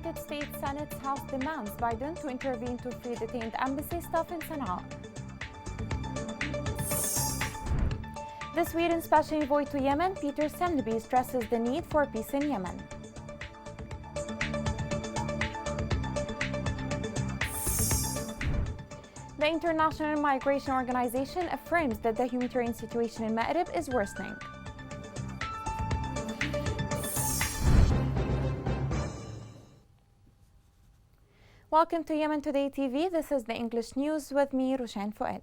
United States Senate's House demands Biden to intervene to free detained embassy staff in Sana'a. The Sweden Special Envoy to Yemen, Peter Semneby, stresses the need for peace in Yemen. The International Migration Organization affirms that the humanitarian situation in Ma'rib is worsening. Welcome to Yemen Today TV. This is the English news with me, Rushan Fuad.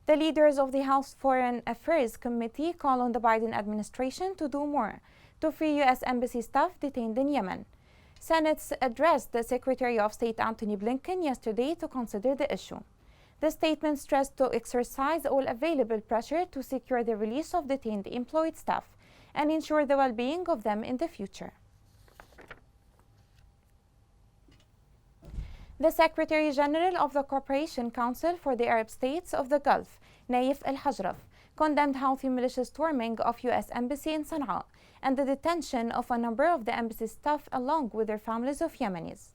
The leaders of the House Foreign Affairs Committee call on the Biden administration to do more to free U.S. Embassy staff detained in Yemen. Senate's addressed the Secretary of State Antony Blinken yesterday to consider the issue. The statement stressed to exercise all available pressure to secure the release of detained employed staff and ensure the well-being of them in the future. The Secretary General of the Cooperation Council for the Arab States of the Gulf, Naif Al-Hajraf, condemned Houthi militia storming of U.S. Embassy in Sana'a and the detention of a number of the embassy staff along with their families of Yemenis.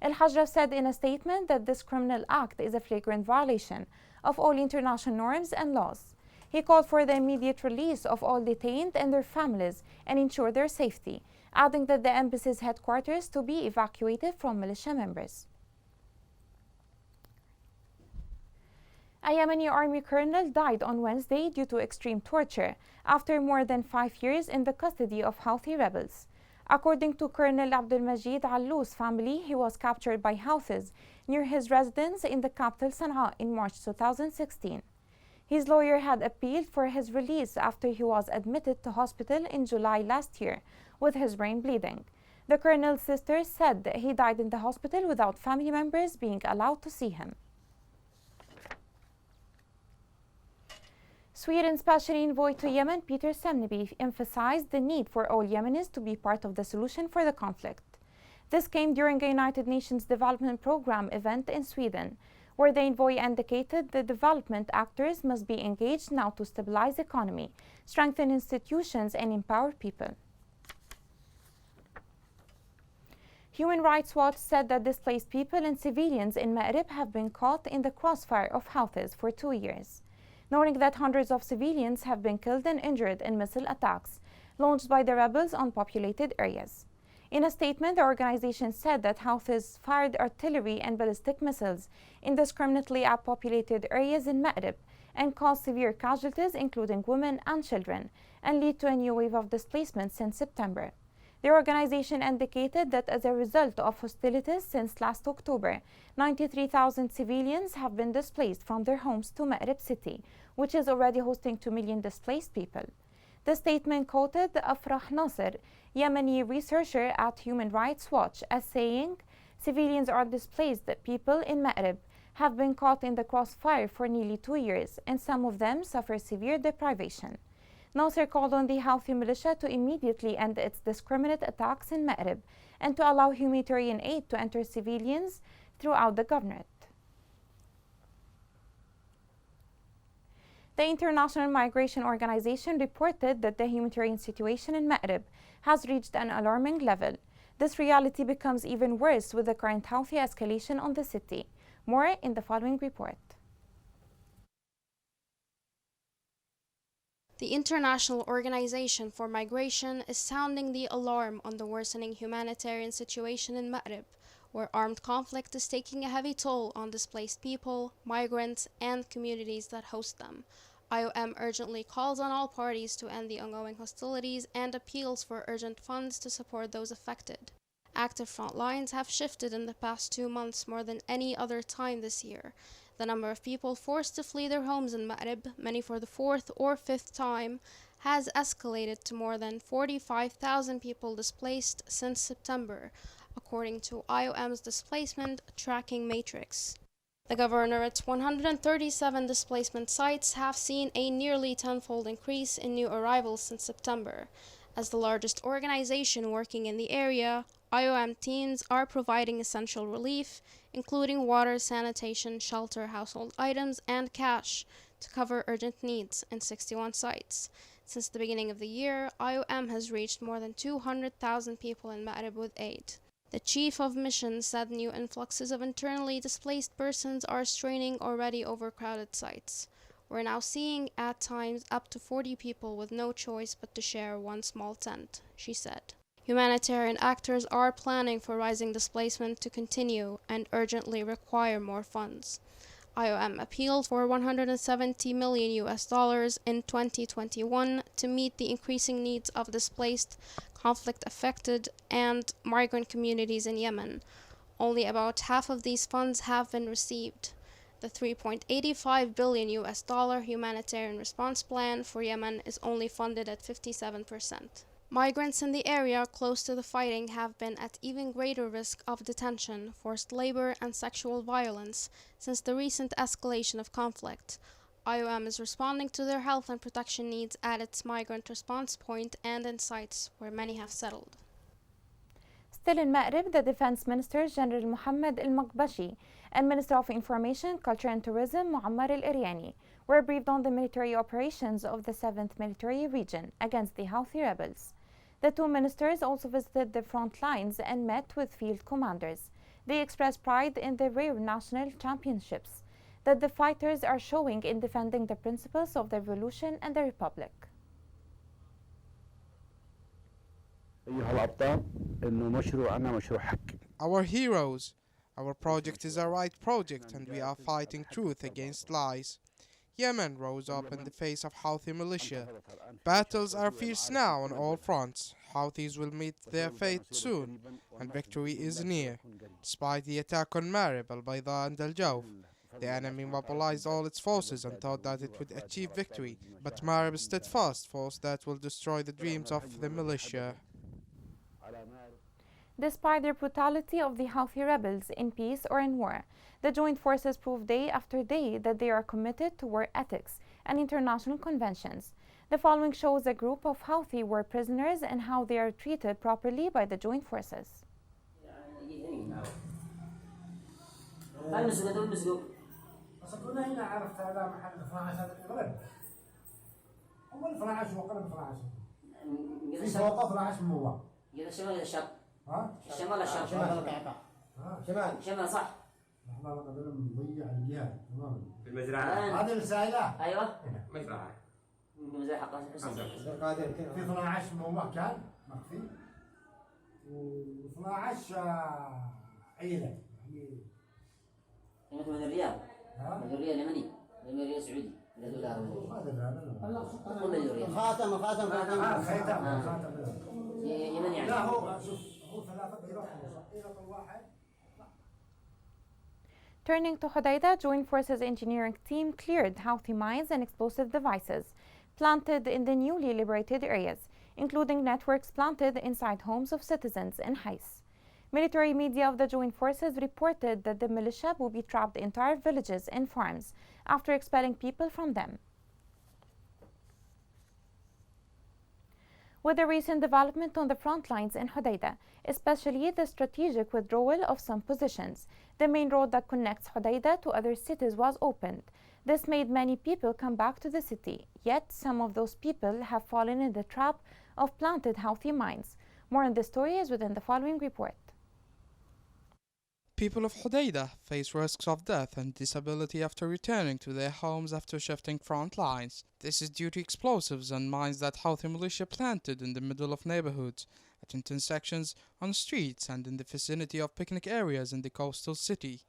Al-Hajraf said in a statement that this criminal act is a flagrant violation of all international norms and laws. He called for the immediate release of all detained and their families and ensure their safety, adding that the embassy's headquarters to be evacuated from militia members. A Yemeni army colonel died on Wednesday due to extreme torture after more than 5 years in the custody of Houthi rebels. According to Colonel Abdul Majid Allou's family, he was captured by Houthis near his residence in the capital Sana'a in March 2016. His lawyer had appealed for his release after he was admitted to hospital in July last year with his brain bleeding. The colonel's sister said that he died in the hospital without family members being allowed to see him. Sweden's Special Envoy to Yemen, Peter Semneby, emphasized the need for all Yemenis to be part of the solution for the conflict. This came during a United Nations Development Programme event in Sweden, where the envoy indicated the development actors must be engaged now to stabilize the economy, strengthen institutions, and empower people. Human Rights Watch said that displaced people and civilians in Ma'rib have been caught in the crossfire of Houthis for 2 years, knowing that hundreds of civilians have been killed and injured in missile attacks launched by the rebels on populated areas. In a statement, the organization said that Houthis fired artillery and ballistic missiles indiscriminately at populated areas in Ma'rib and caused severe casualties, including women and children, and led to a new wave of displacement since September. The organization indicated that as a result of hostilities since last October, 93,000 civilians have been displaced from their homes to Ma'rib city, which is already hosting 2 million displaced people. The statement quoted Afrah Nasser, Yemeni researcher at Human Rights Watch, as saying, "Civilians are displaced people in Ma'rib have been caught in the crossfire for nearly 2 years, and some of them suffer severe deprivation." Nasser called on the Houthi militia to immediately end its discriminate attacks in Ma'rib and to allow humanitarian aid to enter civilians throughout the governorate. The International Migration Organization reported that the humanitarian situation in Ma'rib has reached an alarming level. This reality becomes even worse with the current Houthi escalation on the city. More in the following report. The International Organization for Migration is sounding the alarm on the worsening humanitarian situation in Ma'rib, where armed conflict is taking a heavy toll on displaced people, migrants, and communities that host them. IOM urgently calls on all parties to end the ongoing hostilities and appeals for urgent funds to support those affected. Active front lines have shifted in the past 2 months more than any other time this year. The number of people forced to flee their homes in Ma'rib, many for the 4th or 5th time, has escalated to more than 45,000 people displaced since September, according to IOM's displacement tracking matrix. The governorate's 137 displacement sites have seen a nearly tenfold increase in new arrivals since September. As the largest organization working in the area, IOM teams are providing essential relief, including water, sanitation, shelter, household items, and cash to cover urgent needs in 61 sites. Since the beginning of the year, IOM has reached more than 200,000 people in Ma'rib with aid. The chief of mission said new influxes of internally displaced persons are straining already overcrowded sites. We're now seeing at times up to 40 people with no choice but to share one small tent, she said. Humanitarian actors are planning for rising displacement to continue and urgently require more funds. IOM appealed for 170 million US dollars in 2021 to meet the increasing needs of displaced, conflict-affected, and migrant communities in Yemen. Only about half of these funds have been received. The 3.85 billion US dollar humanitarian response plan for Yemen is only funded at 57%. Migrants in the area close to the fighting have been at even greater risk of detention, forced labor, and sexual violence since the recent escalation of conflict. IOM is responding to their health and protection needs at its migrant response point and in sites where many have settled. Still in Maghreb, the Defense Minister General Mohammed El-Makbashi and Minister of Information, Culture and Tourism Muammar El-Eryani were briefed on the military operations of the 7th Military Region against the Houthi rebels. The two ministers also visited the front lines and met with field commanders. They expressed pride in the rare national championships that the fighters are showing in defending the principles of the revolution and the republic. Our heroes, our project is a right project and we are fighting truth against lies. Yemen rose up in the face of Houthi militia. Battles are fierce now on all fronts. Houthis will meet their fate soon, and victory is near. Despite the attack on Marib, Al-Bayda and Al-Jawf, the enemy mobilized all its forces and thought that it would achieve victory, but Marib stood fast, force that will destroy the dreams of the militia. Despite the brutality of the Houthi rebels in peace or in war, the joint forces prove day after day that they are committed to war ethics and international conventions. The following shows a group of Houthi war prisoners and how they are treated properly by the joint forces. الشمال شمال صح. احنا قدرنا نضيع الجهاد تماما في المزرعة هذه الرسالة. ايوه مزرعة حق حسن في 12 موضوع كان مخفي و12 عيلة يعني من الريال من الريال اليمني من الريال السعودي خاتم يمني يعني لا هو شوف هو 3 بيروحوا واحد. Turning to Hodeidah, Joint Forces engineering team cleared Houthi mines and explosive devices planted in the newly liberated areas, including networks planted inside homes of citizens in Hais. Military media of the Joint Forces reported that the militia will be trapped entire villages and farms after expelling people from them. With the recent development on the front lines in Hodeidah, especially the strategic withdrawal of some positions, the main road that connects Hodeidah to other cities was opened. This made many people come back to the city, yet some of those people have fallen in the trap of planted Houthi mines. More on this story is within the following report. People of Hodeidah face risks of death and disability after returning to their homes after shifting front lines. This is due to explosives and mines that Houthi militia planted in the middle of neighborhoods, at intersections, on streets, and in the vicinity of picnic areas in the coastal city,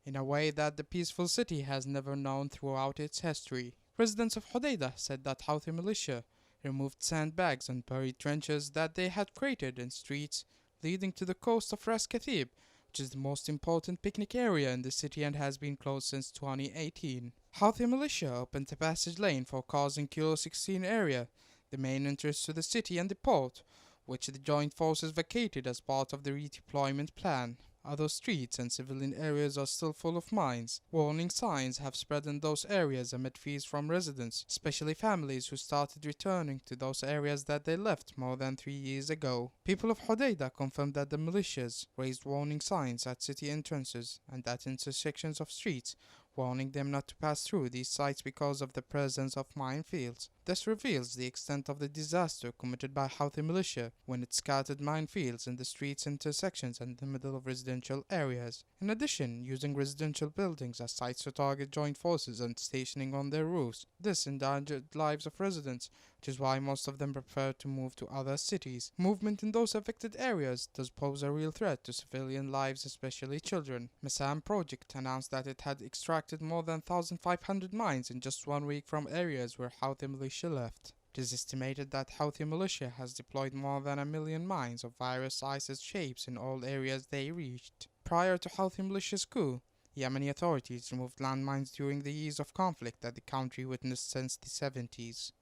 in a way that the peaceful city has never known throughout its history. Residents of Hodeidah said that Houthi militia removed sandbags and buried trenches that they had created in streets leading to the coast of Ras Kathib, which is the most important picnic area in the city and has been closed since 2018. Houthi militia opened a passage lane for cars in Kilo 16 area, the main entrance to the city and the port, which the joint forces vacated as part of the redeployment plan. Other streets and civilian areas are still full of mines. Warning signs have spread in those areas amid fears from residents, especially families who started returning to those areas that they left more than 3 years ago. People of Hodeidah confirmed that the militias raised warning signs at city entrances and at intersections of streets, warning them not to pass through these sites because of the presence of minefields. This reveals the extent of the disaster committed by Houthi militia when it scattered minefields in the streets intersections and the middle of residential areas. In addition, using residential buildings as sites to target joint forces and stationing on their roofs. This endangered lives of residents, which is why most of them prefer to move to other cities. Movement in those affected areas does pose a real threat to civilian lives, especially children. Messam Project announced that it had extracted more than 1,500 mines in just 1 week from areas where Houthi militia left. It is estimated that Houthi militia has deployed more than 1 million mines of various ISIS shapes in all areas they reached. Prior to Houthi militia's coup, Yemeni authorities removed landmines during the years of conflict that the country witnessed since the 70s.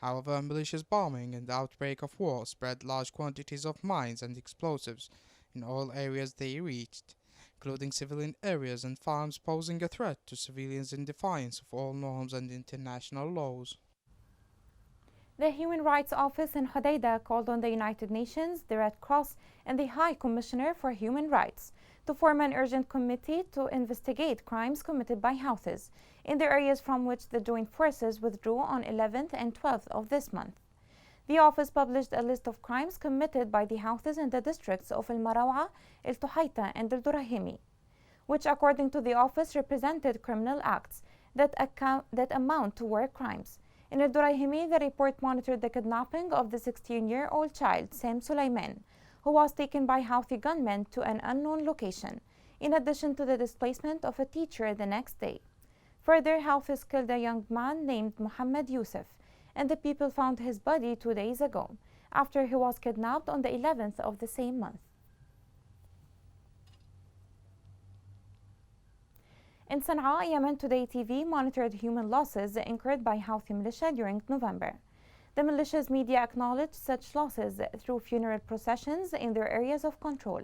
However, militia's bombing and the outbreak of war spread large quantities of mines and explosives in all areas they reached, including civilian areas and farms, posing a threat to civilians in defiance of all norms and international laws. The Human Rights Office in Hodeidah called on the United Nations, the Red Cross, and the High Commissioner for Human Rights to form an urgent committee to investigate crimes committed by Houthis in the areas from which the joint forces withdrew on 11th and 12th of this month. The office published a list of crimes committed by the Houthis in the districts of El Maraw'a, El Tuhaita, and El Durahimi, which, according to the office, represented criminal acts that amount to war crimes. In El Durahimi, the report monitored the kidnapping of the 16-year-old child, Sam Sulaiman, who was taken by Houthi gunmen to an unknown location, in addition to the displacement of a teacher the next day. Further, Houthis killed a young man named Muhammad Yusuf, and the people found his body 2 days ago, after he was kidnapped on the 11th of the same month. In Sana'a, Yemen Today TV monitored human losses incurred by Houthi militia during November. The militia's media acknowledged such losses through funeral processions in their areas of control.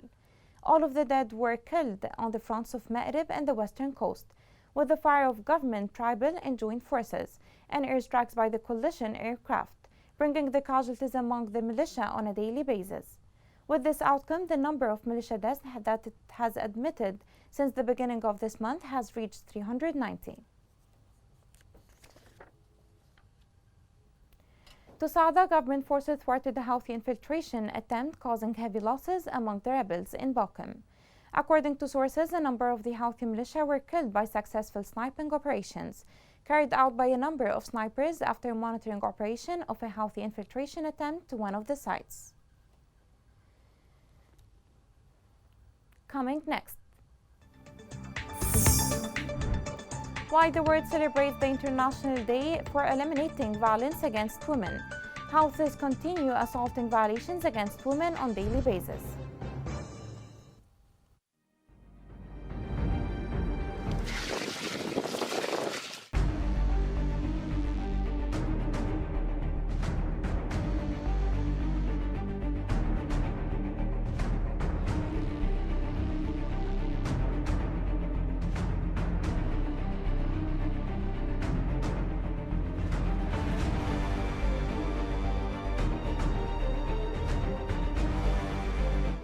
All of the dead were killed on the fronts of Ma'rib and the western coast, with the fire of government, tribal, and joint forces, and airstrikes by the coalition aircraft, bringing the casualties among the militia on a daily basis. With this outcome, the number of militia deaths that it has admitted since the beginning of this month has reached 390. Tusada government forces thwarted the Houthi infiltration attempt, causing heavy losses among the rebels in Bakum. According to sources, a number of the Houthi militia were killed by successful sniping operations carried out by a number of snipers after monitoring operation of a Houthi infiltration attempt to one of the sites. Coming next. Why the world celebrates the International Day for Eliminating Violence Against Women. Houthis continue assaulting violations against women on a daily basis.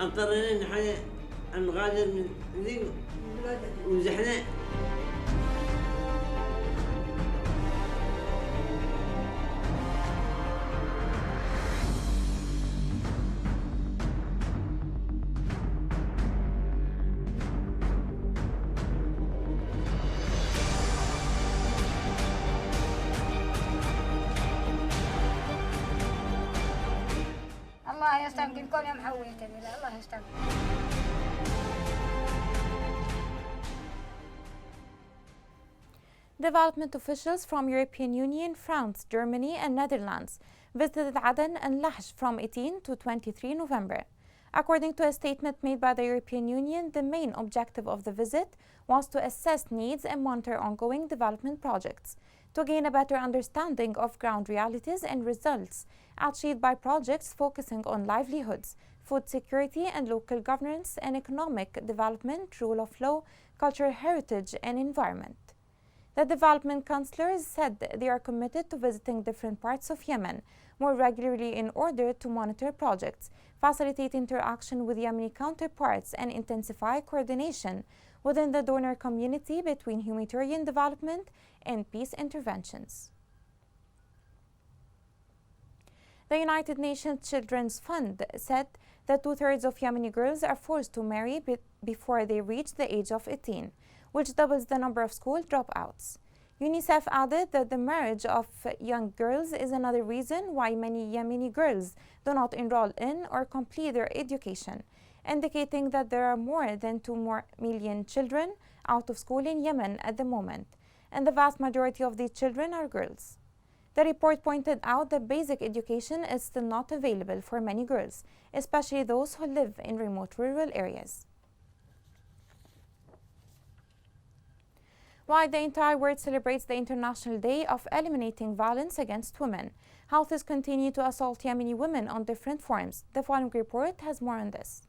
اضطرينا ان احنا نغادر من ذي وزحنا. الله يستنقلكم يا محويتني الله يستنقل. Development officials from European Union, France, Germany, and Netherlands visited Aden and Lahj from 18 to 23 November. According to a statement made by the European Union, the main objective of the visit was to assess needs and monitor ongoing development projects, to gain a better understanding of ground realities and results achieved by projects focusing on livelihoods, food security and local governance and economic development, rule of law, cultural heritage, and environment. The development councillors said they are committed to visiting different parts of Yemen more regularly in order to monitor projects, facilitate interaction with Yemeni counterparts, and intensify coordination within the donor community between humanitarian development and peace interventions. The United Nations Children's Fund said that 2/3 of Yemeni girls are forced to marry before they reach the age of 18, which doubles the number of school dropouts. UNICEF added that the marriage of young girls is another reason why many Yemeni girls do not enroll in or complete their education, indicating that there are more than 2 million children out of school in Yemen at the moment, and the vast majority of these children are girls. The report pointed out that basic education is still not available for many girls, especially those who live in remote rural areas. While the entire world celebrates the International Day of Eliminating Violence Against Women, Houthis continue to assault Yemeni women on different forms. The following report has more on this.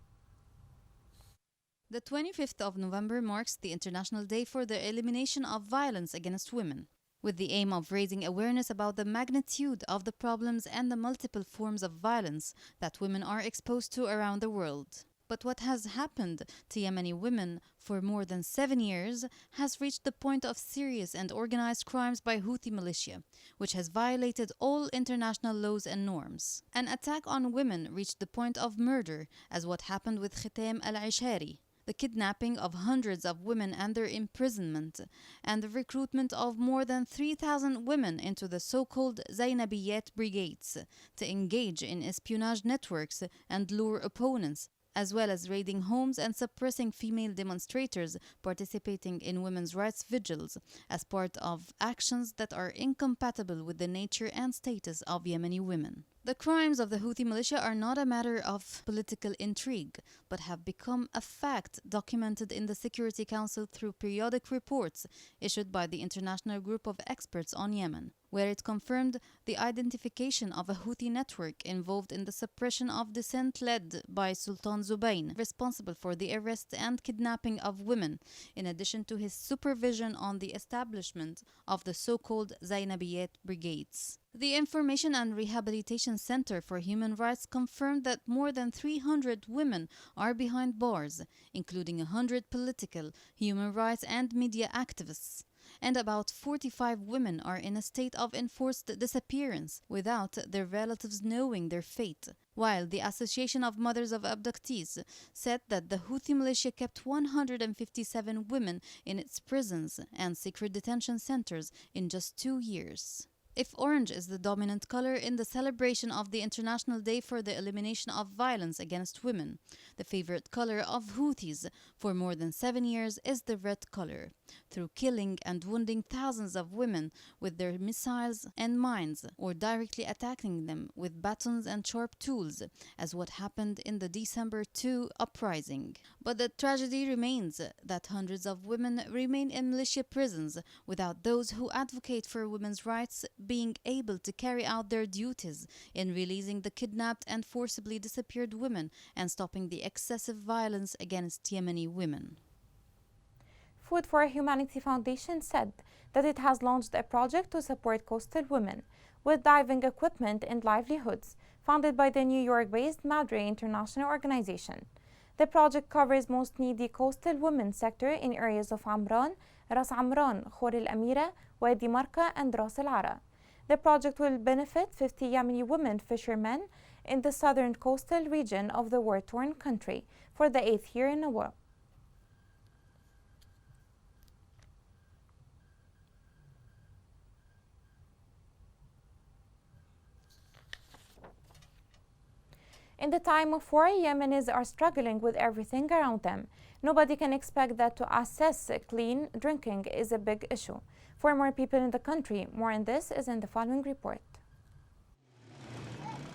The 25th of November marks the International Day for the Elimination of Violence Against Women, with the aim of raising awareness about the magnitude of the problems and the multiple forms of violence that women are exposed to around the world. But what has happened to Yemeni women for more than 7 years has reached the point of serious and organized crimes by Houthi militia, which has violated all international laws and norms. An attack on women reached the point of murder, as what happened with Khitam al-Ishari, the kidnapping of hundreds of women and their imprisonment, and the recruitment of more than 3,000 women into the so-called Zainabiyat brigades to engage in espionage networks and lure opponents, as well as raiding homes and suppressing female demonstrators participating in women's rights vigils as part of actions that are incompatible with the nature and status of Yemeni women. The crimes of the Houthi militia are not a matter of political intrigue, but have become a fact documented in the Security Council through periodic reports issued by the International Group of Experts on Yemen, where it confirmed the identification of a Houthi network involved in the suppression of dissent led by Sultan Zubayn, responsible for the arrest and kidnapping of women, in addition to his supervision on the establishment of the so-called Zainabiyat brigades. The Information and Rehabilitation Center for Human Rights confirmed that more than 300 women are behind bars, including 100 political, human rights and media activists, and about 45 women are in a state of enforced disappearance without their relatives knowing their fate, while the Association of Mothers of Abductees said that the Houthi militia kept 157 women in its prisons and secret detention centers in just 2 years. If orange is the dominant color in the celebration of the International Day for the Elimination of Violence Against Women, the favorite color of Houthis for more than 7 years is the red color, through killing and wounding thousands of women with their missiles and mines, or directly attacking them with batons and sharp tools, as what happened in the December 2 uprising. But the tragedy remains that hundreds of women remain in militia prisons without those who advocate for women's rights being able to carry out their duties in releasing the kidnapped and forcibly disappeared women and stopping the excessive violence against Yemeni women. Food for Humanity Foundation said that it has launched a project to support coastal women with diving equipment and livelihoods, funded by the New York-based Madre International Organization. The project covers most needy coastal women sector in areas of Amran, Ras Amran, Khor el-Amira, Wadi Marka, and Ras al-Ara. The project will benefit 50 Yemeni women fishermen in the southern coastal region of the war-torn country for the 8th year in a row. In the time of war, Yemenis are struggling with everything around them. Nobody can expect that to assess clean drinking is a big issue for more people in the country. More on this is in the following report.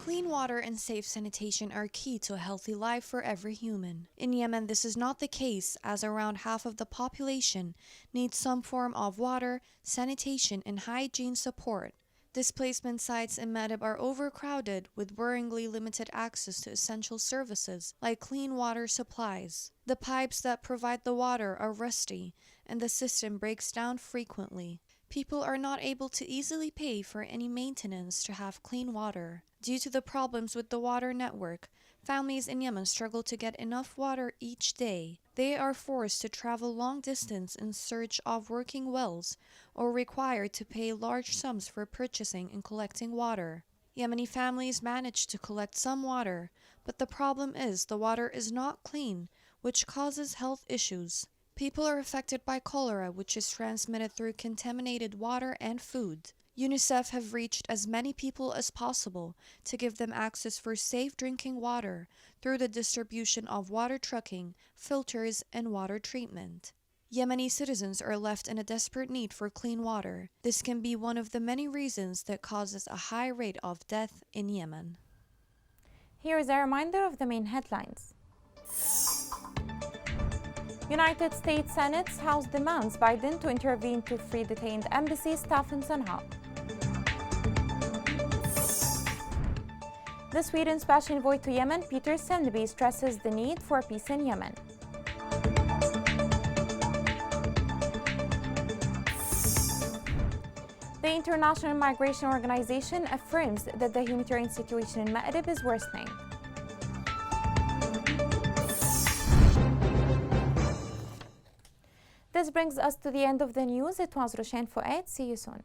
Clean water and safe sanitation are key to a healthy life for every human. In Yemen, this is not the case, as around half of the population needs some form of water, sanitation, and hygiene support. Displacement sites in Ma'rib are overcrowded with worryingly limited access to essential services like clean water supplies. The pipes that provide the water are rusty, and the system breaks down frequently. People are not able to easily pay for any maintenance to have clean water. Due to the problems with the water network, families in Yemen struggle to get enough water each day. They are forced to travel long distance in search of working wells or required to pay large sums for purchasing and collecting water. Yemeni families manage to collect some water, but the problem is the water is not clean, which causes health issues. People are affected by cholera, which is transmitted through contaminated water and food. UNICEF have reached as many people as possible to give them access for safe drinking water through the distribution of water trucking, filters, and water treatment. Yemeni citizens are left in a desperate need for clean water. This can be one of the many reasons that causes a high rate of death in Yemen. Here is a reminder of the main headlines. United States Senate's House demands Biden to intervene to free detained embassy staff in Sana'a. The Sweden Special Envoy to Yemen, Peter Sendeby, stresses the need for peace in Yemen. The International Migration Organization affirms that the humanitarian situation in Ma'rib is worsening. This brings us to the end of the news. It was Roshan Fouad. See you soon.